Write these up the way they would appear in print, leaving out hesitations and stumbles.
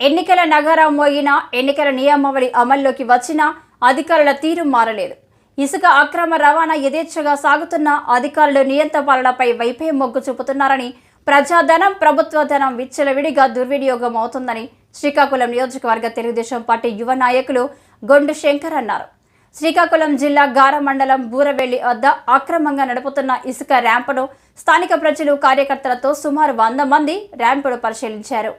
ఎన్నికల నగారా మోగినా ఎన్నికల నియమావళి అమల్లోకి వచ్చినా అధికారుల తీరు మారలేదు. ఇసుక అక్రమ రవాణా యథేచ్ఛగా సాగుతున్న అధికారులు నియంత్రణ పాలనపై వైపే మొగ్గు చూపుతున్నారని, ప్రజాధనం ప్రభుత్వ ధనం విచ్చలవిడిగా దుర్వినియోగం అవుతుందని శ్రీకాకుళం నియోజకవర్గ తెలుగుదేశం పార్టీ యువ నాయకులు గొండు శంకర్ అన్నారు. శ్రీకాకుళం జిల్లా గార మండలం బూరవెల్లి వద్ద అక్రమంగా నడుపుతున్న ఇసుక ర్యాంపును స్థానిక ప్రజలు కార్యకర్తలతో సుమారు 100 మంది ర్యాంపును పరిశీలించారు.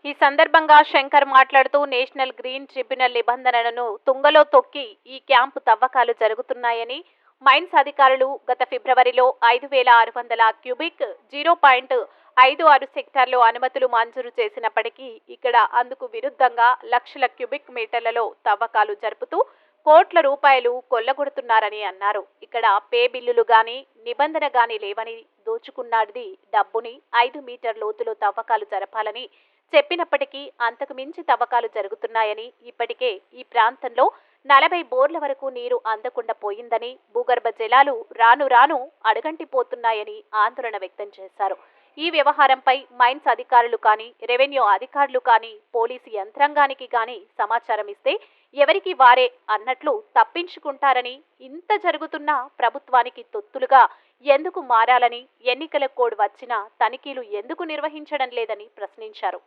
ఈ సందర్భంగా శంకర్ మాట్లాడుతూ నేషనల్ గ్రీన్ ట్రిబ్యునల్ నిబంధనలను తుంగలో తొక్కి ఈ క్యాంపు తవ్వకాలు జరుగుతున్నాయని, మైన్స్ అధికారులు గత ఫిబ్రవరిలో 5,600 క్యూబిక్ 0.56 సెక్టార్లో అనుమతులు మంజూరు చేసినప్పటికీ ఇక్కడ అందుకు విరుద్ధంగా లక్షల క్యూబిక్ మీటర్లలో తవ్వకాలు జరుపుతూ కోట్ల రూపాయలు కొల్లగొడుతున్నారని అన్నారు. ఇక్కడ పే బిల్లులు గాని నిబంధన గాని లేవని, దోచుకున్నది డబ్బుని 5 మీటర్ లోతులో తవ్వకాలు జరపాలని చెప్పినప్పటికీ అంతకు మించి తవ్వకాలు జరుగుతున్నాయని, ఇప్పటికే ఈ ప్రాంతంలో 40 బోర్ల వరకు నీరు అందకుండా పోయిందని, భూగర్భ జలాలు రాను రాను అడుగంటిపోతున్నాయని ఆందోళన వ్యక్తం చేశారు. ఈ వ్యవహారంపై మైన్స్ అధికారులు కానీ, రెవెన్యూ అధికారులు కానీ, పోలీసు యంత్రాంగానికి కానీ సమాచారం ఇస్తే ఎవరికి వారే అన్నట్లు తప్పించుకుంటారని, ఇంత జరుగుతున్నా ప్రభుత్వానికి తొత్తులుగా ఎందుకు మారాలని, ఎన్నికల కోడ్ వచ్చినా తనిఖీలు ఎందుకు నిర్వహించడం లేదని ప్రశ్నించారు.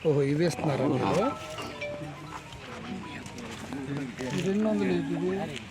ఓహో, ఇవి వేస్తున్నారా? 200